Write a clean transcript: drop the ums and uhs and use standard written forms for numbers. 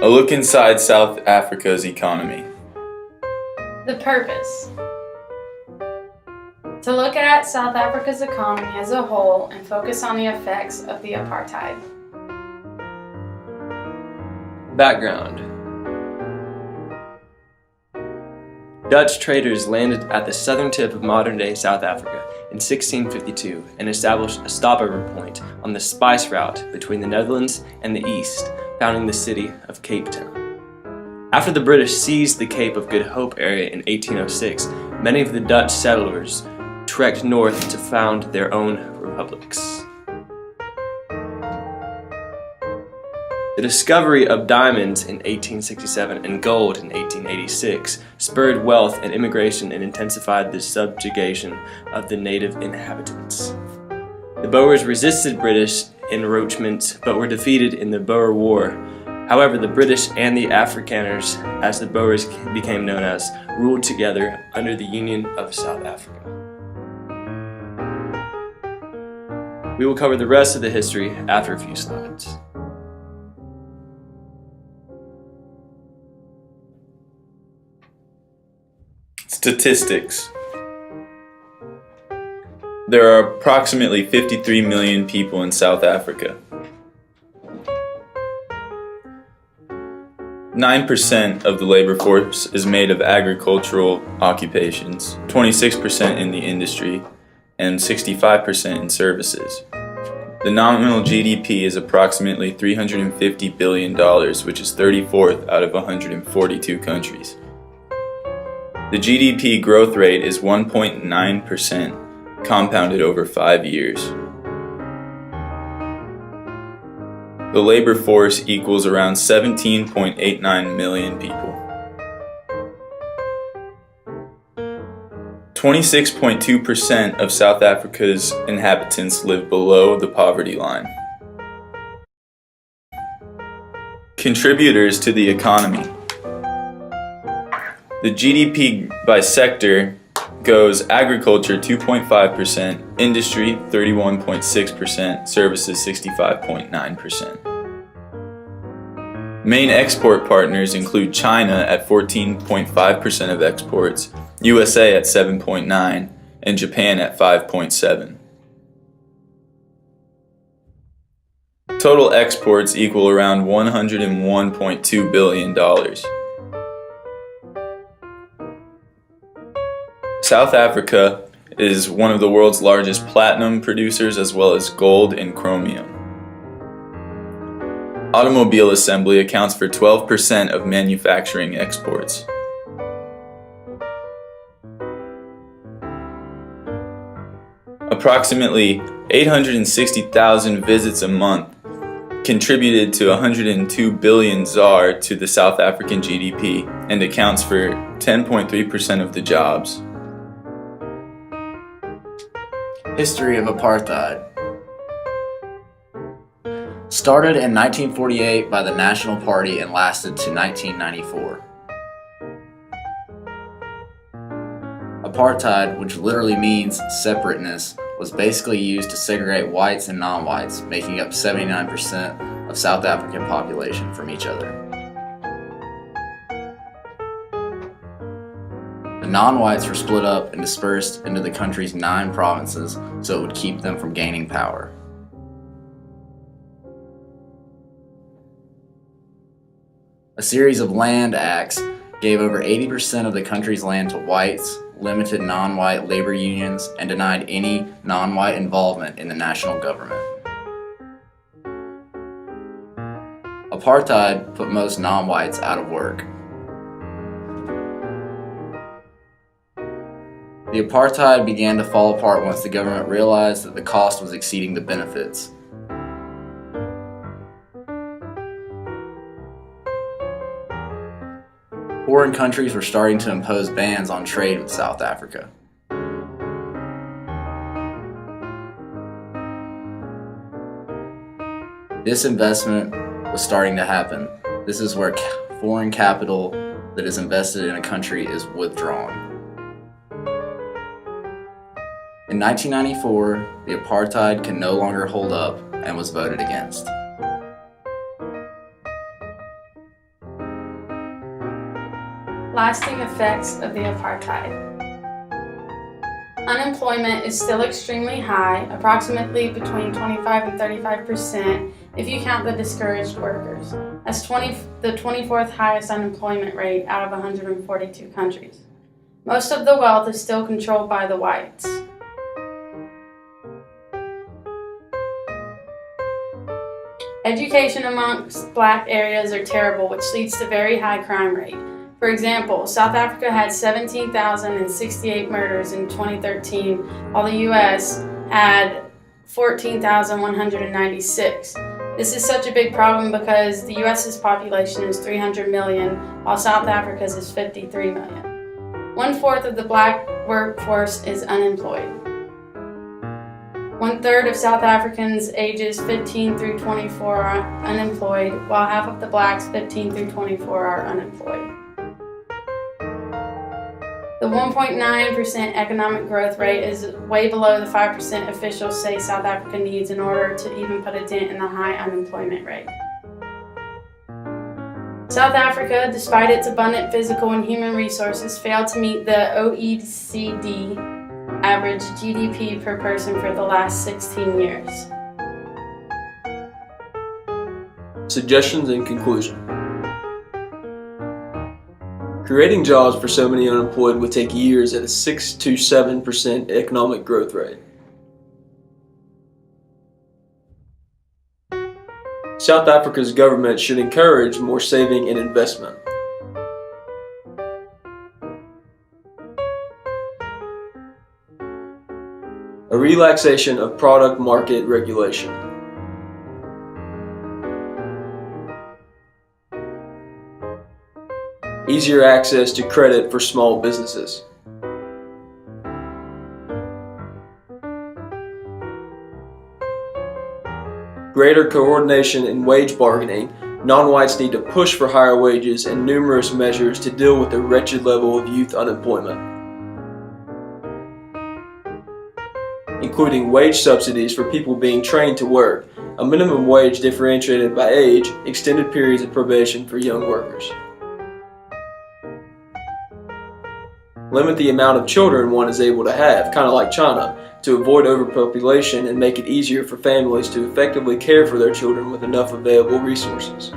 A look inside South Africa's economy. The purpose. To look at South Africa's economy as a whole and focus on the effects of the apartheid. Background. Dutch traders landed at the southern tip of modern-day South Africa in 1652 and established a stopover point on the spice route between the Netherlands and the east, founding the city of Cape Town. After the British seized the Cape of Good Hope area in 1806, many of the Dutch settlers trekked north to found their own republics. The discovery of diamonds in 1867 and gold in 1886 spurred wealth and immigration and intensified the subjugation of the native inhabitants. The Boers resisted British encroachment but were defeated in the Boer War. However, the British and the Afrikaners, as the Boers became known as, ruled together under the Union of South Africa. We will cover the rest of the history after a few slides. Statistics. There are approximately 53 million people in South Africa. 9% of the labor force is made of agricultural occupations, 26% in the industry, and 65% in services. The nominal GDP is approximately $350 billion, which is 34th out of 142 countries. The GDP growth rate is 1.9%, compounded over 5 years. The labor force equals around 17.89 million people. 26.2% of South Africa's inhabitants live below the poverty line. Contributors to the economy. The GDP by sector goes agriculture 2.5%, industry 31.6%, services 65.9%. Main export partners include China at 14.5% of exports, USA at 7.9%, and Japan at 5.7%. Total exports equal around $101.2 billion. South Africa is one of the world's largest platinum producers as well as gold and chromium. Automobile assembly accounts for 12% of manufacturing exports. Approximately 860,000 visits a month contributed to 102 billion ZAR to the South African GDP and accounts for 10.3% of the jobs. History of apartheid. Started in 1948 by the National Party and lasted to 1994. Apartheid, which literally means separateness, was basically used to segregate whites and non-whites, making up 79% of South African population from each other. The non-whites were split up and dispersed into the country's 9 provinces so it would keep them from gaining power. A series of land acts gave over 80% of the country's land to whites, limited non-white labor unions, and denied any non-white involvement in the national government. Apartheid put most non-whites out of work. The apartheid began to fall apart once the government realized that the cost was exceeding the benefits. Foreign countries were starting to impose bans on trade with South Africa. This investment was starting to happen. This is where foreign capital that is invested in a country is withdrawn. In 1994, the apartheid could no longer hold up and was voted against. Lasting effects of the apartheid. Unemployment is still extremely high, approximately between 25 and 35% if you count the discouraged workers. That's the 24th highest unemployment rate out of 142 countries. Most of the wealth is still controlled by the whites. Education amongst black areas are terrible, which leads to very high crime rate. For example, South Africa had 17,068 murders in 2013, while the U.S. had 14,196. This is such a big problem because the U.S.'s population is 300 million, while South Africa's is 53 million. 1/4 of the black workforce is unemployed. 1/3 of South Africans ages 15 through 24 are unemployed, while half of the blacks 15 through 24 are unemployed. The 1.9% economic growth rate is way below the 5% officials say South Africa needs in order to even put a dent in the high unemployment rate. South Africa, despite its abundant physical and human resources, failed to meet the OECD average GDP per person for the last 16 years. Suggestions in conclusion. Creating jobs for so many unemployed would take years at a 6 to 7% economic growth rate. South Africa's government should encourage more saving and investment. A relaxation of product market regulation. Easier access to credit for small businesses. Greater coordination in wage bargaining. Non-whites need to push for higher wages and numerous measures to deal with the wretched level of youth unemployment, including wage subsidies for people being trained to work, a minimum wage differentiated by age, extended periods of probation for young workers. Limit the amount of children one is able to have, kind of like China, to avoid overpopulation and make it easier for families to effectively care for their children with enough available resources.